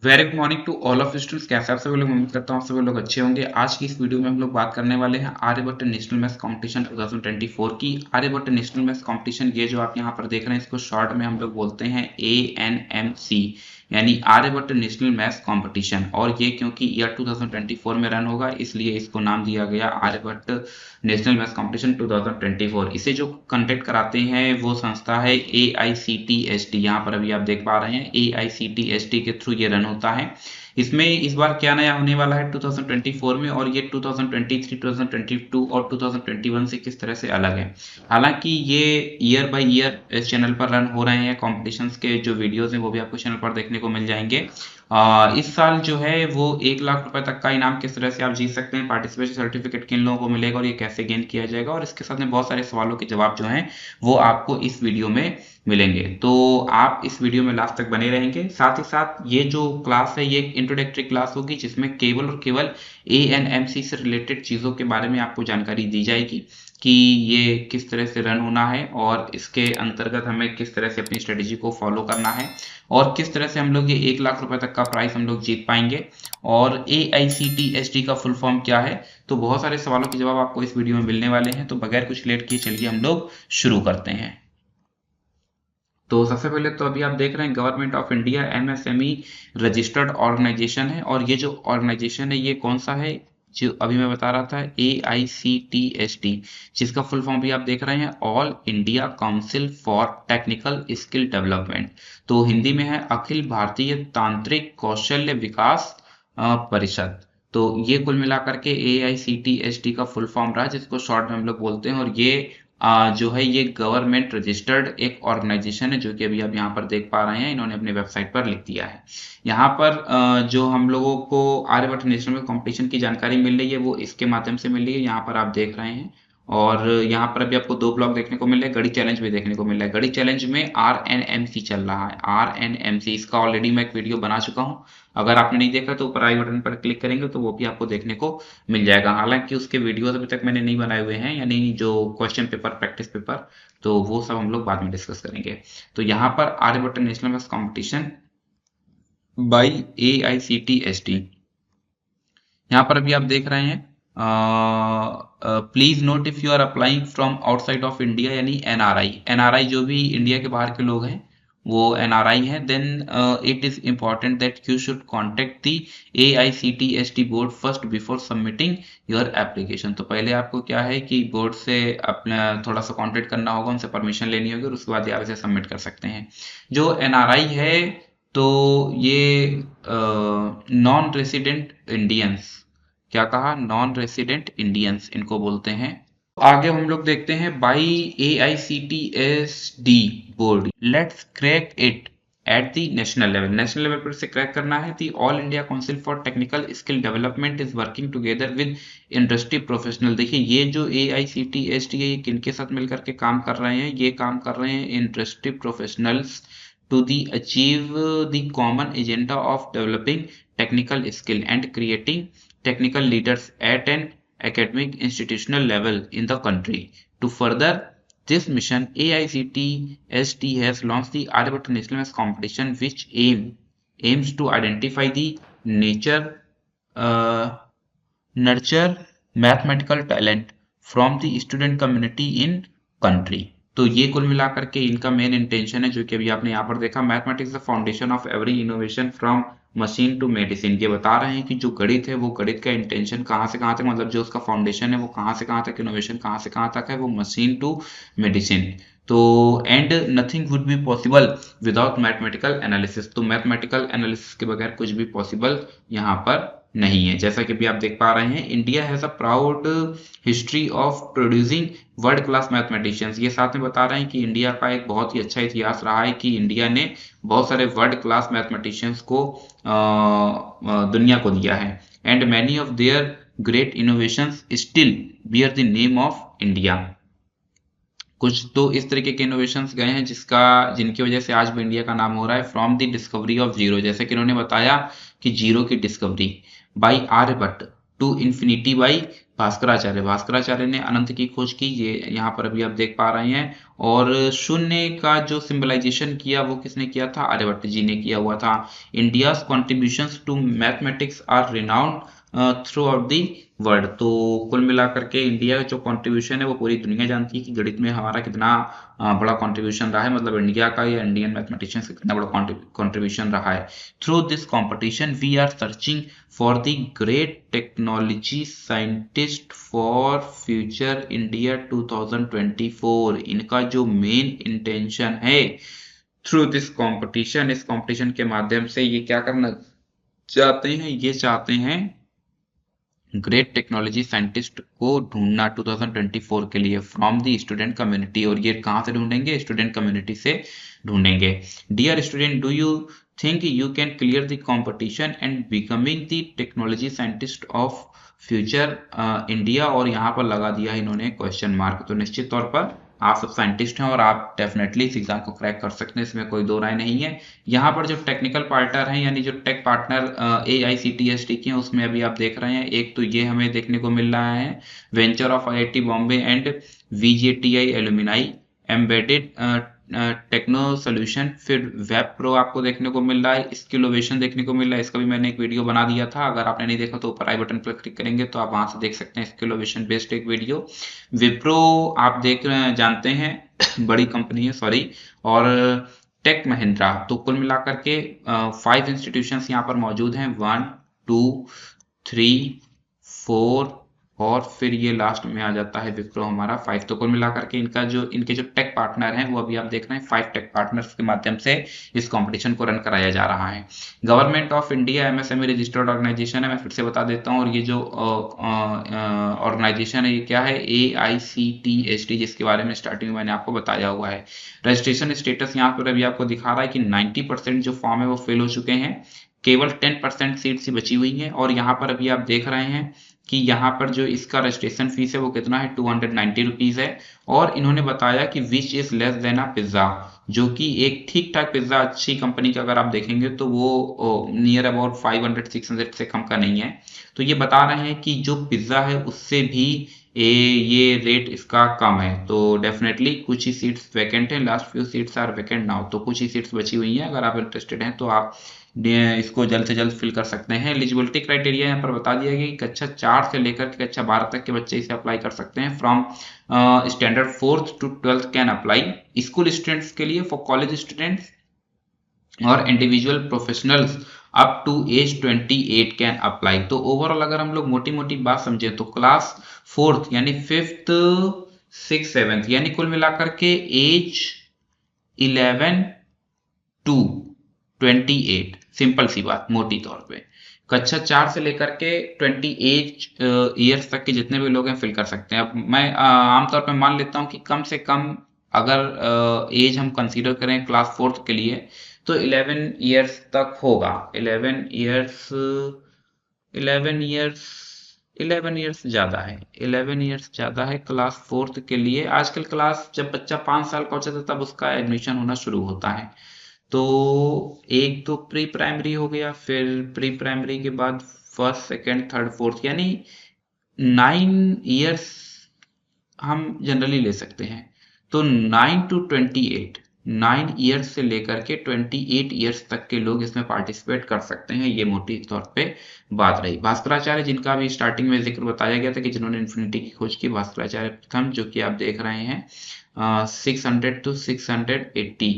Very good morning to all of students. कैसे आप सभी लोग? उम्मीद करता हूँ आप सभी लोग अच्छे होंगे। आज की इस वीडियो में हम लोग बात करने वाले हैं आर्यभट्ट नेशनल मैथ्स कंपटीशन 2024 की। आर्यभट्ट नेशनल मैथ्स कंपटीशन ये जो आप यहाँ पर देख रहे हैं इसको शॉर्ट में हम लोग बोलते हैं ANMC, यानी आर्यभट्ट नेशनल मैथ्स कंपटीशन। और ये क्योंकि ईयर 2024 में रन होगा इसलिए इसको नाम दिया गया आर्यभट्ट नेशनल मैथ्स कंपटीशन 2024। इसे जो कंडक्ट कराते हैं वो संस्था है AICTST। यहाँ पर अभी आप देख पा रहे हैं AICTST के थ्रू ये रन होता है। इसमें इस बार क्या नया होने वाला है 2024 में, और ये 2023, 2022 और 2021 से किस तरह से अलग है। हालांकि ये ईयर बाय ईयर इस चैनल पर रन हो रहे हैं। कॉम्पिटिशन्स के जो वीडियोस हैं वो भी आपको चैनल पर देखने को मिल जाएंगे। इस साल जो है वो 1 लाख रुपए तक का इनाम किस तरह से आप जीत सकते हैं, पार्टिसिपेशन सर्टिफिकेट किन लोगों को मिलेगा और ये कैसे गेन किया जाएगा, और इसके साथ में बहुत सारे सवालों के जवाब जो हैं वो आपको इस वीडियो में मिलेंगे। तो आप इस वीडियो में लास्ट तक बने रहेंगे। साथ ही साथ ये जो क्लास है ये एक इंट्रोडक्टरी क्लास होगी जिसमें केवल और केवल ANMC से रिलेटेड चीज़ों के बारे में आपको जानकारी दी जाएगी कि ये किस तरह से रन होना है और इसके अंतर्गत हमें किस तरह से अपनी स्ट्रेटेजी को फॉलो करना है और किस तरह से हम लोग ये 1 लाख रुपए तक का प्राइस हम लोग जीत पाएंगे, और AICTST का फुल फॉर्म क्या है। तो बहुत सारे सवालों के जवाब आपको इस वीडियो में मिलने वाले हैं। तो बगैर कुछ लेट किए चलिए हम लोग शुरू करते हैं। तो सबसे पहले तो अभी आप देख रहे हैं government of India MSME registered organisation है, और ये जो ऑर्गेनाइजेशन है ये कौन सा है जो अभी मैं बता रहा था, AICTST, जिसका फुल फॉर्म भी आप देख रहे हैं all India council for technical skill development. तो हिंदी में है अखिल भारतीय तांत्रिक कौशल्य विकास परिषद। तो ये कुल मिलाकर के AICTST का फुल फॉर्म रहा जिसको शॉर्ट में हम लोग बोलते हैं। और ये जो है ये गवर्नमेंट रजिस्टर्ड एक ऑर्गेनाइजेशन है जो कि अभी आप यहाँ पर देख पा रहे हैं, इन्होंने अपने वेबसाइट पर लिख दिया है। यहाँ पर जो हम लोगों को आर्यभट्ट नेशनल कंपटीशन की जानकारी मिल रही है वो इसके माध्यम से मिल रही है। यहाँ पर आप देख रहे हैं, और यहाँ पर अभी आपको 2 ब्लॉक देखने को मिल रहे हैं, गणित चैलेंज भी देखने को मिल रहा है। गणित चैलेंज में RNMC चल रहा है, RNMC। इसका ऑलरेडी मैं एक वीडियो बना चुका हूँ, अगर आपने नहीं देखा तो ऊपर आई बटन पर क्लिक करेंगे तो वो भी आपको देखने को मिल जाएगा। हालांकि उसके वीडियोस अभी तक मैंने नहीं बनाए हुए हैं, यानी जो क्वेश्चन पेपर, प्रैक्टिस पेपर, तो वो सब हम लोग बाद में डिस्कस करेंगे। तो यहाँ पर Aryabhatta national maths competition by AICTST, यहाँ पर अभी आप देख रहे हैं please note if you are applying from outside of India, यानी NRI जो भी इंडिया के बाहर के लोग हैं वो NRI है, then it is important that you should contact the AICTST board first before submitting your application. तो पहले आपको क्या है कि बोर्ड से अपना थोड़ा सा कॉन्टेक्ट करना होगा, उनसे परमिशन लेनी होगी और उसके बाद आप इसे सबमिट कर सकते हैं। जो NRI है तो ये नॉन रेसिडेंट इंडियंस, क्या कहा, नॉन रेसिडेंट इंडियंस इनको बोलते हैं। आगे हम लोग देखते हैं by AICTSD board, let's crack it at the national level. National level पर से क्रैक करना है। The all India council for technical skill development is working together with industry professional. देखिए ये जो AICTSD है ये किनके साथ मिलकर के काम कर रहे हैं, ये काम कर रहे हैं industry professionals to achieve the common agenda of developing technical skill and creating technical leaders at an academic institutional level in the country. To further this mission, AICTST has launched the Aryabhatta National Maths Competition, which aims to identify the nurture mathematical talent from the student community in country. तो ये कुल मिलाकर के इनका main intention है जो कि अभी आपने यहाँ पर देखा, mathematics the foundation of every innovation from machine to medicine. ये बता रहे हैं कि जो गणित है वो गणित का इंटेंशन कहाँ से कहाँ तक, मतलब जो उसका फाउंडेशन है वो कहाँ से कहाँ तक, इनोवेशन कहाँ से कहाँ तक है, वो मशीन टू मेडिसिन। तो and nothing would be possible without mathematical analysis. तो मैथमेटिकल एनालिसिस के बगैर कुछ भी पॉसिबल यहाँ पर नहीं है। जैसा कि भी आप देख पा रहे हैं, India has a proud history of producing world class mathematicians. ये साथ में बता रहे हैं कि इंडिया का एक बहुत ही अच्छा इतिहास रहा है कि इंडिया ने बहुत सारे वर्ल्ड क्लास मैथमेटिशियंस को दुनिया को दिया है। And many of their great innovations still bear the name of India. कुछ तो इस तरीके के इनोवेशंस गए हैं जिनकी वजह से आज भी इंडिया का नाम हो रहा है। From the discovery of zero, जैसे कि उन्होंने बताया कि जीरो की discovery, by Aryabhatta, to infinity by Bhaskaracharya ने अनंत की खोज की, ये यहाँ पर अभी आप देख पा रहे हैं। और शून्य का जो सिंबलाइजेशन किया वो किसने किया था? आर्यभट्ट जी ने किया हुआ था। India's contributions to mathematics are renowned throughout the world. तो कुल मिलाकर के इंडिया का जो कंट्रीब्यूशन है वो पूरी दुनिया जानती है कि गणित में हमारा कितना बड़ा कंट्रीब्यूशन रहा है, मतलब इंडिया का या इंडियन मैथमेटिशियंस का कितना बड़ा कंट्रीब्यूशन रहा है। Through this competition we are searching for the great technology scientist for future India 2024। इनका जो मेन इंटेंशन है थ्रू दिस कंपटीशन, इस कंपटीशन के माध्यम से ये क्या करना चाहते हैं? ये चाहते हैं ग्रेट टेक्नोलॉजी साइंटिस्ट को ढूंढना 2024 के लिए फ्रॉम द स्टूडेंट कम्युनिटी। और ये कहाँ से ढूंढेंगे? स्टूडेंट कम्युनिटी से ढूंढेंगे। Dear student, do you think you can clear the competition and becoming the technology scientist of future India? और यहाँ पर लगा दिया है इन्होंने क्वेश्चन मार्क। तो निश्चित तौर पर आप सब साइंटिस्ट हैं और आप डेफिनेटली इस एग्जाम को क्रैक कर सकते हैं, इसमें कोई दो राय नहीं है। यहाँ पर जो टेक्निकल पार्टनर हैं यानी जो टेक पार्टनर AICTE के हैं उसमें अभी आप देख रहे हैं, एक तो ये हमें देखने को मिल रहा है venture of IIT Bombay and VJTI alumni embedded techno solution. फिर वेब प्रो आपको देखने को मिल रहा है, स्किलोवेशन देखने को मिल रहा है, इसका भी मैंने एक वीडियो बना दिया था, अगर आपने नहीं देखा तो ऊपर आई बटन पर क्लिक करेंगे तो आप वहां से देख सकते हैं स्किलोवेशन बेस्ड एक वीडियो। विप्रो आप देख जानते हैं बड़ी कंपनी है, सॉरी। और टेक महिंद्रा। तो कुल मिलाकर के 5 इंस्टीट्यूशंस यहाँ पर मौजूद हैं, 1 2 3 4 और फिर ये लास्ट में आ जाता है विप्रो हमारा 5। तो कुल मिलाकर के इनके जो टेक पार्टनर हैं वो अभी आप देख रहे हैं 5 टेक पार्टनर्स के माध्यम से इस कंपटीशन को रन कराया जा रहा है। Government of India MSME registered organisation है, मैं फिर से बता देता हूँ। और ये जो ऑर्गेनाइजेशन है ये क्या है? AICTE, जिसके बारे में स्टार्टिंग में मैंने आपको बताया हुआ है। रजिस्ट्रेशन स्टेटस यहाँ पर अभी आपको दिखा रहा है कि 90% जो फॉर्म है वो फिल हो चुके हैं, केवल 10% सीट्स ही बची हुई हैं। और यहाँ पर अभी आप देख रहे हैं कि यहाँ पर जो इसका रजिस्ट्रेशन फीस है वो कितना है? 290 रुपीज है। और इन्होंने बताया कि which is less than a pizza, जो कि एक ठीक ठाक पिज्जा अच्छी कंपनी का अगर आप देखेंगे तो वो नियर अबाउट 500-600 से कम का नहीं है। तो ये बता रहे हैं कि जो पिज्जा है उससे भी ये रेट इसका कम है। तो डेफिनेटली कुछ ही सीट्स वैकेंट हैं, last few seats are vacant now. तो कुछ ही सीट्स बची हुई हैं, अगर आप इंटरेस्टेड हैं तो आप इसको जल्द से जल्द फिल कर सकते हैं। एलिजिबिलिटी क्राइटेरिया यहाँ पर बता दिया गया कि कक्षा 4 से लेकर के कक्षा 12 तक के बच्चे इसे अप्लाई कर सकते हैं। From standard 4th to 12th can apply. School students के लिए, फॉर कॉलेज स्टूडेंट्स और individual professionals up to age 28 can apply. तो ओवरऑल अगर हम लोग मोटी मोटी बात समझे तो क्लास 4th यानी 5th 6th 7th यानी कुल मिलाकर के एज 11 to 28, सिंपल सी बात मोटी तौर पे कक्षा 4 से लेकर के 28 ईयर्स तक के जितने भी लोग हैं फिल कर सकते हैं। अब मैं आमतौर पे मान लेता हूं कि कम से कम अगर एज हम कंसीडर करें क्लास 4th के लिए तो 11 ईयर्स तक होगा। 11 ईयर्स ज्यादा है, 11 ईयर्स ज्यादा है क्लास 4th के लिए। आजकल क्लास जब बच्चा 5 साल का हो जाता है तब उसका एडमिशन होना शुरू होता है। तो एक तो प्री प्राइमरी हो गया, फिर प्री प्राइमरी के बाद 1st 2nd 3rd 4th यानी 9 ईयर्स हम जनरली ले सकते हैं। तो 9 to 28, 9 ईयर्स से लेकर के 28 ईयर्स तक के लोग इसमें पार्टिसिपेट कर सकते हैं। ये मोटी तौर पे बात रही। भास्कराचार्य जिनका भी स्टार्टिंग में जिक्र बताया गया था कि जिन्होंने इन्फिनिटी की खोज की, भास्कराचार्य प्रथम, जो कि आप देख रहे हैं 600 to 680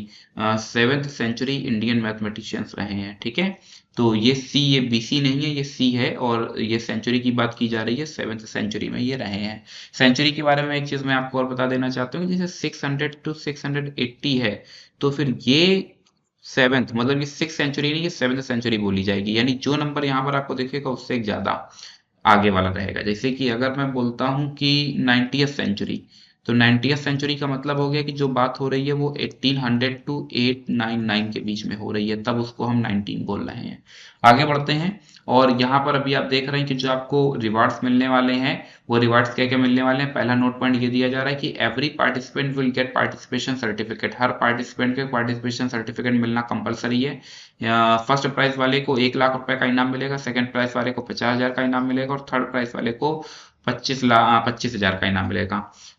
7th century Indian mathematicians रहे हैं। ठीक है, तो ये सी, ये BC नहीं है, ये C है। और ये सेंचुरी की बात की जा रही है, 7th सेंचुरी में ये रहे हैं। सेंचुरी के बारे में एक चीज मैं आपको और बता देना चाहता हूँ, जैसे 600 to 680 है तो फिर ये 7th मतलब ये 6th सेंचुरी नहीं, ये 7th सेंचुरी बोली जाएगी। यानी जो नंबर यहाँ पर आपको दिखेगा उससे एक ज्यादा आगे वाला रहेगा। जैसे कि अगर मैं बोलता हूँ कि 90th सेंचुरी, तो 90th सेंचुरी का मतलब हो गया कि जो बात हो रही है वो 1800 to 899 के बीच में हो रही है, तब उसको हम 19 बोल रहे हैं। आगे बढ़ते हैं। और यहाँ पर अभी आप देख रहे हैं कि जो आपको रिवार्ड्स मिलने वाले हैं वो रिवार्ड्स क्या क्या मिलने वाले हैं। पहला नोट पॉइंट ये दिया जा रहा है कि every participant will get participation certificate. Her participant को पार्टिसिपेशन सर्टिफिकेट मिलना कंपलसरी है। फर्स्ट प्राइज वाले को 1 लाख रुपए का इनाम मिलेगा, सेकंड प्राइज वाले को 50,000 का इनाम मिलेगा और थर्ड प्राइज वाले को 25,000 का इनाम मिलेगा।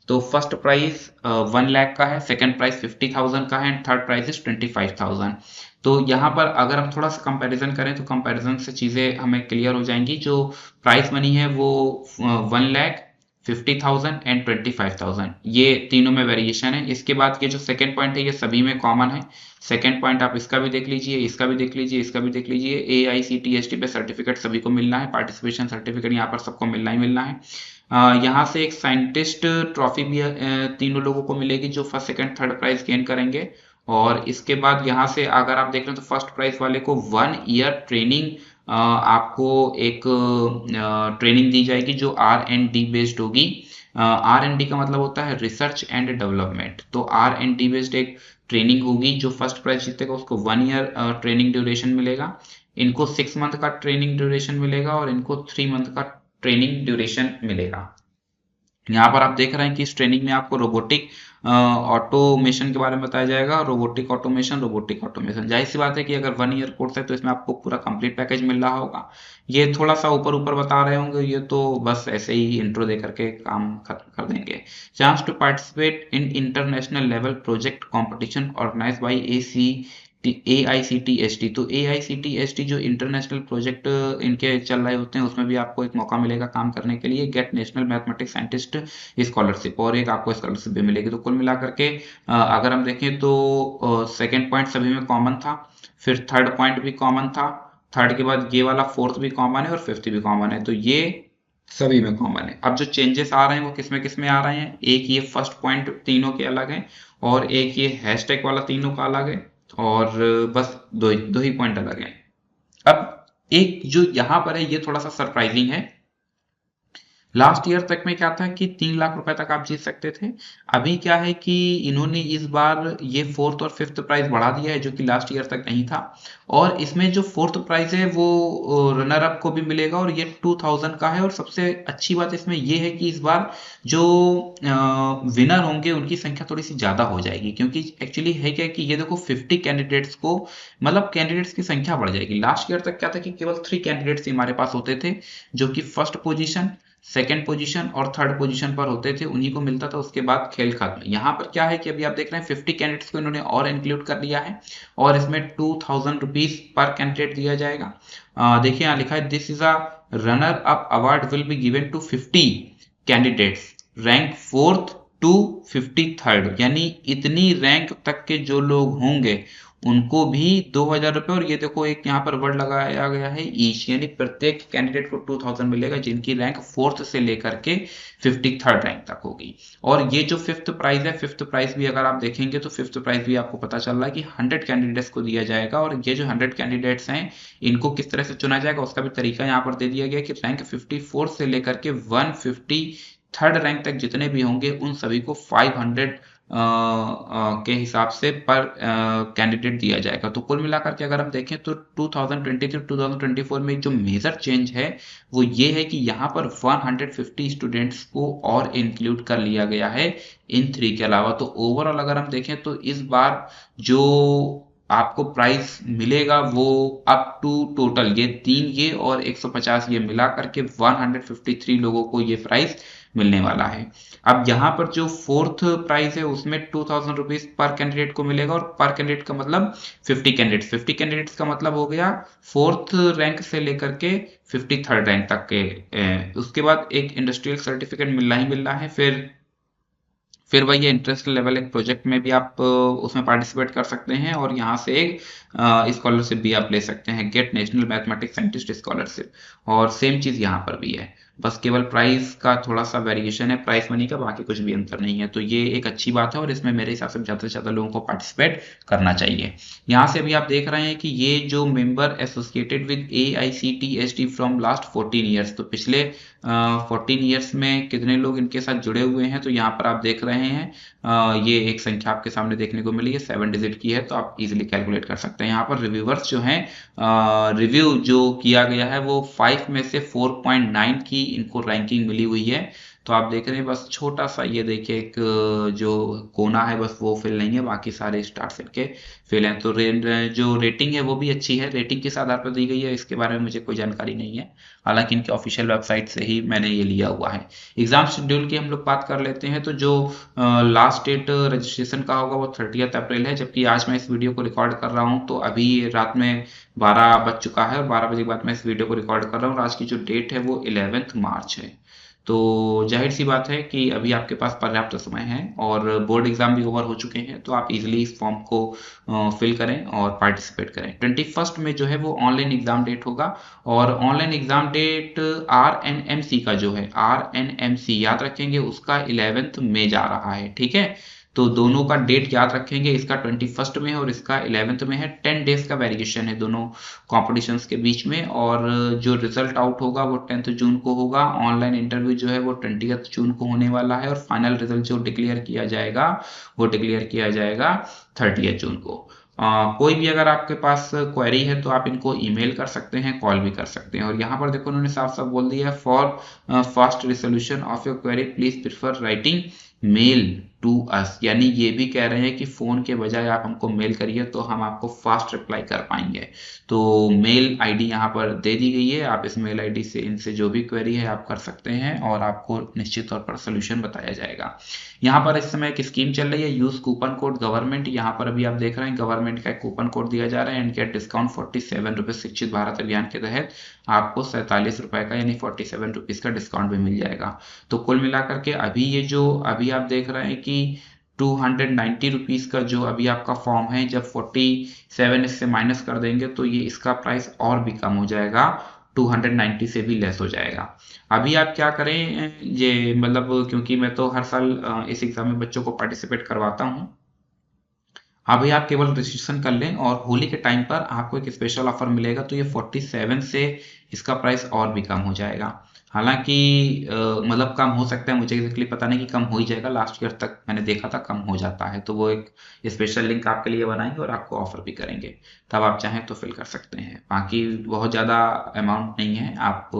तो फर्स्ट प्राइस 1 लाख का है, सेकंड प्राइस 50,000 का है एंड थर्ड प्राइस इज 25,000। तो यहाँ पर अगर हम थोड़ा सा कंपैरिजन करें तो कंपैरिजन से चीजें हमें क्लियर हो जाएंगी। जो प्राइस मनी है वो 1 लाख, 50,000 एंड 25,000, ये तीनों में वेरिएशन है। इसके बाद ये जो सेकंड पॉइंट है ये सभी में कॉमन है। सेकंड पॉइंट आप इसका भी देख लीजिए, इसका भी देख लीजिए, इसका भी देख लीजिए। AICTE पे सर्टिफिकेट सभी को मिलना है, पार्टिसिपेशन सर्टिफिकेट यहाँ पर सबको मिलना ही मिलना है। यहाँ से एक साइंटिस्ट ट्रॉफी भी तीनों लोगों को मिलेगी जो first second third prize gain करेंगे। और इसके बाद यहाँ से अगर आप देख रहे हैं तो फर्स्ट प्राइज वाले को 1 ईयर ट्रेनिंग, आपको एक ट्रेनिंग दी जाएगी जो R&D बेस्ड होगी। R&D का मतलब होता है रिसर्च एंड डेवलपमेंट। तो R&D बेस्ड एक ट्रेनिंग होगी। जो फर्स्ट प्राइज जीतेगा उसको 1 ईयर ट्रेनिंग ड्यूरेशन मिलेगा, इनको 6 मंथ का ट्रेनिंग ड्यूरेशन मिलेगा और इनको 3 मंथ का ट्रेनिंग ड्यूरेशन मिलेगा। यहाँ पर आप देख रहे हैं कि इस ट्रेनिंग में आपको रोबोटिक ऑटोमेशन के बारे में बताया जाएगा। रोबोटिक ऑटोमेशन जाहिर सी बात है कि अगर 1 ईयर कोर्स है तो इसमें आपको पूरा कंप्लीट पैकेज मिल रहा होगा। ये थोड़ा सा ऊपर ऊपर बता रहे होंगे, ये तो बस ऐसे ही इंट्रो दे करके काम खत्म कर देंगे। Chance to participate in international level project competition organise by AICTE। तो AICTE जो इंटरनेशनल प्रोजेक्ट इनके चल रहे होते हैं उसमें भी आपको एक मौका मिलेगा काम करने के लिए। Get national mathematics scientist scholarship, और एक आपको स्कॉलरशिप भी मिलेगी। तो कुल मिलाकर के अगर हम देखें तो सेकेंड पॉइंट सभी में कॉमन था, फिर थर्ड पॉइंट भी कॉमन था, थर्ड के बाद ये वाला फोर्थ भी कॉमन है और फिफ्थ भी कॉमन है। तो ये सभी में कॉमन है। अब जो चेंजेस आ रहे हैं वो किस में आ रहे हैं, एक ये फर्स्ट पॉइंट तीनों के अलग है और एक ये हैशटैग वाला तीनों का अलग है, और बस दो ही पॉइंट अलग हैं। अब एक जो यहां पर है ये थोड़ा सा सरप्राइजिंग है। लास्ट ईयर तक में क्या था कि 3 लाख रुपए तक आप जीत सकते थे। अभी क्या है कि इन्होंने इस बार ये फोर्थ और फिफ्थ प्राइज बढ़ा दिया है जो कि लास्ट ईयर तक नहीं था। और इसमें जो फोर्थ प्राइज है वो रनर अप को भी मिलेगा और ये 2000 का है। और सबसे अच्छी बात इसमें ये है कि इस बार जो विनर होंगे उनकी संख्या थोड़ी सी ज्यादा हो जाएगी, क्योंकि एक्चुअली है क्या कि ये देखो 50 कैंडिडेट्स को, मतलब कैंडिडेट्स की संख्या बढ़ जाएगी। लास्ट ईयर तक क्या था कि केवल 3 कैंडिडेट्स हमारे पास होते थे जो कि फर्स्ट पोजीशन, सेकेंड पोजीशन और थर्ड पोजीशन पर होते थे, उन्हीं को मिलता था। उसके बाद खेल खत्म। यहाँ पर क्या है कि अभी आप देख रहे हैं 50 कैंडिडेट्स को इन्होंने और इंक्लूड कर लिया है और इसमें 2000 रुपीज पर कैंडिडेट दिया जाएगा। देखिए यहाँ लिखा है this is a runner up award will be given to 50 candidates rank 4th to 53rd, यानी इतनी रैंक तक के जो लोग होंगे उनको भी 2000 रुपए। और ये देखो एक यहाँ पर वर्ड लगाया गया है ईच, यानी प्रत्येक कैंडिडेट को 2000 मिलेगा जिनकी रैंक 4th से लेकर के 53rd रैंक तक होगी। और ये जो फिफ्थ प्राइज है, फिफ्थ प्राइज भी अगर आप देखेंगे तो फिफ्थ प्राइज भी आपको पता चल रहा है कि 100 कैंडिडेट्स को दिया जाएगा। और ये जो 100 कैंडिडेट्स हैं इनको किस तरह से चुना जाएगा उसका भी तरीका यहाँ पर दे दिया गया कि रैंक 54 से लेकर के 153rd रैंक तक जितने भी होंगे उन सभी को 500 के हिसाब से पर कैंडिडेट दिया जाएगा। तो कुल मिलाकर के अगर हम देखें तो 2023-2024 में जो मेजर चेंज है वो ये है कि यहाँ पर 150 स्टूडेंट्स को और इंक्लूड कर लिया गया है इन 3 के अलावा। तो ओवरऑल अगर हम देखें तो इस बार जो आपको प्राइस मिलेगा वो अप टू टोटल ये 3 ये और 150 ये मिला करके 153 लोगों को ये प्राइस मिलने वाला है। अब यहाँ पर जो फोर्थ प्राइस है उसमें 2000 रुपीज पर कैंडिडेट को मिलेगा और पर कैंडिडेट का मतलब 50 कैंडिडेट्स का मतलब हो गया फोर्थ रैंक से लेकर के 53rd रैंक तक के। उसके बाद एक इंडस्ट्रियल सर्टिफिकेट मिलना ही मिलना है। फिर वही इंटरेस्ट लेवल एक प्रोजेक्ट में भी आप उसमें पार्टिसिपेट कर सकते हैं और यहाँ से एक स्कॉलरशिप भी आप ले सकते हैं, get national mathematics scientist scholarship. और सेम चीज यहाँ पर भी है, बस केवल प्राइस का थोड़ा सा वेरिएशन है प्राइस मनी का, बाकी कुछ भी अंतर नहीं है। तो ये एक अच्छी बात है और इसमें मेरे हिसाब से ज़्यादा से ज़्यादा लोगों को पार्टिसिपेट करना चाहिए। यहाँ से अभी आप देख रहे हैं कि ये जो member associated with AICTE from last 14 years, तो पिछले 14 ईयर्स में कितने लोग इनके साथ जुड़े हुए हैं तो यहाँ पर आप देख रहे हैं ये एक संख्या आपके सामने देखने को मिली है, 7 डिजिट की है, तो आप इजिली कैलकुलेट कर सकते हैं। यहाँ पर रिव्यूवर्स जो हैं, रिव्यू जो किया गया है वो 5 में से 4.9 की इनको रैंकिंग मिली हुई है। तो आप देख रहे हैं बस छोटा सा ये देखिए एक जो कोना है बस वो फिल नहीं है, बाकी सारे स्टार्ट फिल के फिल हैं। तो जो रेटिंग है वो भी अच्छी है, रेटिंग किस आधार पर दी गई है इसके बारे में मुझे कोई जानकारी नहीं है, हालांकि इनके ऑफिशियल वेबसाइट से ही मैंने ये लिया हुआ है। एग्जाम शेड्यूल की हम लोग बात कर लेते हैं। तो जो लास्ट डेट रजिस्ट्रेशन का होगा वो 30 अप्रैल है, जबकि आज मैं इस वीडियो को रिकॉर्ड कर रहा हूँ तो अभी रात में 12 बज चुका है और 12 बजे के बाद मैं इस वीडियो को रिकॉर्ड कर रहा हूँ। आज की जो डेट है वो 11 मार्च है। तो जाहिर सी बात है कि अभी आपके पास पर्याप्त समय है और बोर्ड एग्जाम भी ओवर हो चुके हैं, तो आप इजीली इस फॉर्म को फिल करें और पार्टिसिपेट करें। 21 में जो है वो ऑनलाइन एग्जाम डेट होगा और ऑनलाइन एग्जाम डेट RNMC का जो है RNMC याद रखेंगे उसका 11 मई जा रहा है, ठीक है। तो दोनों का डेट याद रखेंगे, इसका 21 में है और इसका 11 में है। 10 डेज का वेरिएशन है दोनों कॉम्पिटिशन्स के बीच में। और जो रिजल्ट आउट होगा वो 10 जून को होगा। ऑनलाइन इंटरव्यू जो है वो 20 जून को होने वाला है और फाइनल रिजल्ट जो डिक्लेयर किया जाएगा वो डिक्लेयर किया जाएगा 30 जून को। कोई भी अगर आपके पास क्वेरी है तो आप इनको ईमेल कर सकते हैं, कॉल भी कर सकते हैं। और यहाँ पर देखो उन्होंने साफ साफ बोल दिया है, for fast resolution of your query please prefer writing mail to us, यानी ये भी कह रहे हैं कि फोन के बजाय आप हमको मेल करिए तो हम आपको फास्ट रिप्लाई कर पाएंगे। तो मेल आईडी यहाँ पर दे दी गई है, आप इस मेल आईडी से इनसे जो भी क्वेरी है आप कर सकते हैं और आपको निश्चित तौर पर सोल्यूशन बताया जाएगा। यहाँ पर इस समय एक स्कीम चल रही है, यूज कूपन कोड गवर्नमेंट। यहाँ पर अभी आप देख रहे हैं गवर्नमेंट का एक कूपन कोड दिया जा रहा है एंड गेट डिस्काउंट 47 रुपये। शिक्षित भारत अभियान के तहत आपको 47 रुपए का यानी 47 रुपीज का डिस्काउंट भी मिल जाएगा। तो कुल मिलाकर के अभी आप देख रहे हैं कि 290 रुपीज का जो अभी आपका फॉर्म है, जब 47 इससे माइनस कर देंगे तो ये इसका प्राइस और भी कम हो जाएगा, 290 से भी लेस हो जाएगा। अभी आप क्या करें, ये मतलब क्योंकि मैं तो हर साल इस एग्जाम में बच्चों को पार्टिसिपेट करवाता हूँ, अभी आप केवल रजिस्ट्रेशन कर लें और होली के टाइम पर आपको एक स्पेशल ऑफर मिलेगा। तो ये 47 से इसका प्राइस और भी कम हो जाएगा। हालांकि मतलब कम हो सकता है, मुझे एक्जेक्टली पता नहीं कि कम हो ही जाएगा, लास्ट ईयर तक मैंने देखा था कम हो जाता है। तो वो एक स्पेशल लिंक आपके लिए बनाएंगे और आपको ऑफर भी करेंगे, तब आप चाहें तो फिल कर सकते हैं। बाकी बहुत ज़्यादा अमाउंट नहीं है, आप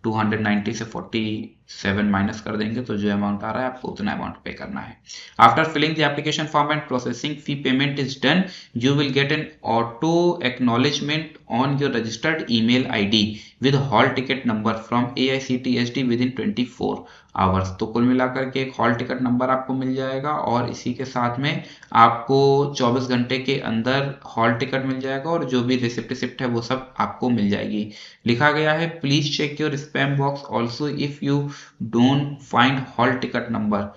290 से 47 माइनस कर देंगे तो जो अमाउंट आ रहा है आपको उतना अमाउंट पे करना है। After filling the application form and processing fee payment is done, you will get an auto acknowledgement on your registered email ID with hall ticket number from AICTSD within 24 hours. तो कुल मिलाकर के एक hall ticket number आपको मिल जाएगा और इसी के साथ में आपको 24 घंटे के अंदर हॉल टिकट मिल जाएगा और जो भी रिसिप्ट है वो सब आपको मिल जाएगी। लिखा गया है please check your spam box also if you don't find hall ticket number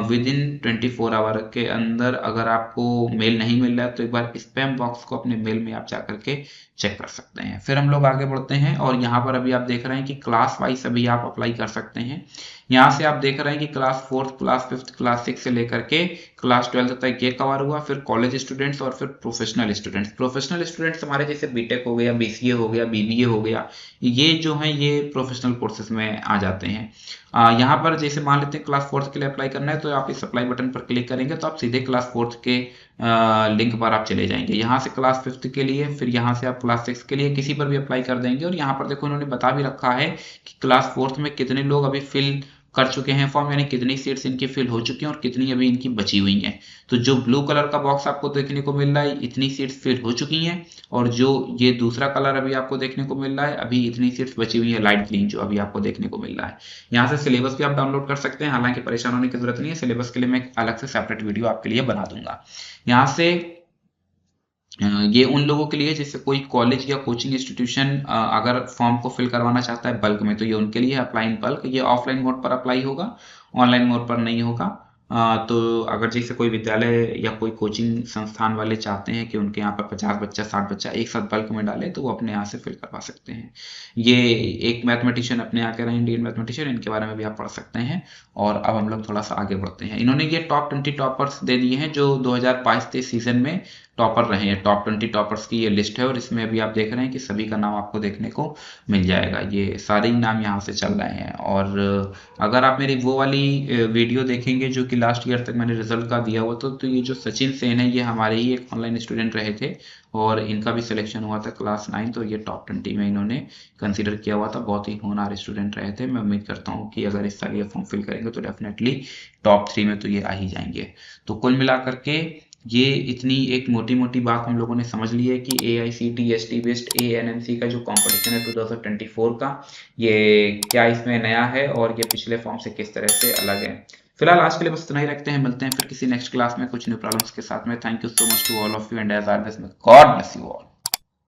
within 24 hour के अंदर अगर आपको मेल नहीं मिल रहा है तो एक बार स्पैम बॉक्स को अपने मेल में आप जाकर के चेक कर सकते हैं। फिर हम लोग आगे बढ़ते हैं और यहाँ पर अभी आप देख रहे हैं कि क्लास वाइज अभी आप अप्लाई कर सकते हैं। यहाँ से आप देख रहे हैं कि class 4th, class 5th, class 6 से लेकर के क्लास 12 तक ये कवर हुआ। फिर कॉलेज स्टूडेंट्स और फिर प्रोफेशनल स्टूडेंट्स। प्रोफेशनल स्टूडेंट्स हमारे जैसे बीटेक हो गया, BCA हो गया, BBA हो गया, ये जो है ये प्रोफेशनल कोर्सेज में आ जाते हैं। यहाँ पर जैसे मान लेते हैं क्लास 4th के लिए अप्लाई करना है तो आप इस अप्लाई बटन पर क्लिक करेंगे तो आप सीधे क्लास 4th के लिंक पर आप चले जाएंगे। यहाँ से क्लास 5th के लिए, फिर यहाँ से आप क्लास 6 के लिए किसी पर भी अप्लाई कर देंगे। और यहाँ पर देखो उन्होंने बता भी रखा है कि क्लास 4th में कितने लोग अभी फिल कर चुके हैं फॉर्म, यानी कितनी सीट्स इनकी फिल हो चुकी हैं और कितनी अभी इनकी बची हुई हैं। तो जो ब्लू कलर का बॉक्स आपको देखने को मिल रहा है इतनी सीट्स फिल हो चुकी हैं, और जो ये दूसरा कलर अभी आपको देखने को मिल रहा है अभी इतनी सीट्स बची हुई है, लाइट ग्रीन जो अभी आपको देखने को मिल रहा है। यहाँ से सिलेबस भी आप डाउनलोड कर सकते हैं, हालांकि परेशान होने की जरूरत नहीं है, सिलेबस के लिए मैं अलग से सेपरेट वीडियो आपके लिए बना दूंगा। यहाँ से ये उन लोगों के लिए जैसे कोई कॉलेज या कोचिंग इंस्टीट्यूशन अगर फॉर्म को फिल करवाना चाहता है बल्क में तो ये उनके लिए अप्लाई इन बल्क। ये ऑफलाइन मोड पर अप्लाई होगा, ऑनलाइन मोड पर नहीं होगा। तो अगर जैसे कोई विद्यालय या कोई कोचिंग संस्थान वाले चाहते हैं कि उनके यहाँ पर 50 बच्चा 60 बच्चा एक साथ बल्क में डाले तो वो अपने यहाँ से फिल करवा सकते हैं। ये एक मैथमेटिशियन अपने यहाँ के रहे, इंडियन मैथमेटिशियन, इनके बारे में भी आप पढ़ सकते हैं। और अब हम लोग थोड़ा सा आगे बढ़ते हैं। इन्होंने ये टॉप 20 टॉपर्स दे दिए हैं जो 2022-23 सीजन में टॉपर रहे हैं। टॉप 20 टॉपर्स की ये लिस्ट है और इसमें अभी आप देख रहे हैं कि सभी का नाम आपको देखने को मिल जाएगा। ये सारे ही नाम यहाँ से चल रहे हैं। और अगर आप मेरी वो वाली वीडियो देखेंगे जो कि लास्ट ईयर तक मैंने रिजल्ट का दिया हुआ तो ये जो सचिन सेन है ये हमारे ही एक ऑनलाइन स्टूडेंट रहे थे और इनका भी सिलेक्शन हुआ था क्लास 9, तो ये टॉप 20 में इन्होंने कंसीडर किया हुआ था। बहुत ही होनहार स्टूडेंट रहे थे। मैं उम्मीद करता हूँ कि अगर इस साल ये फॉर्म फिल करेंगे तो डेफिनेटली टॉप 3 में तो ये आ ही जाएंगे। तो कुल मिलाकर के ये इतनी एक मोटी मोटी बात हम लोगों ने समझ ली है कि AICTE ST बेस्ड ANMC का जो कंपटीशन है 2024 का, ये क्या इसमें नया है और ये पिछले फॉर्म से किस तरह से अलग है। फिलहाल आज के लिए बस इतना ही रखते हैं। मिलते हैं फिर किसी नेक्स्ट क्लास में कुछ न्यू प्रॉब्लम्स के साथ में। Thank you so much to all of you and as always God bless you all.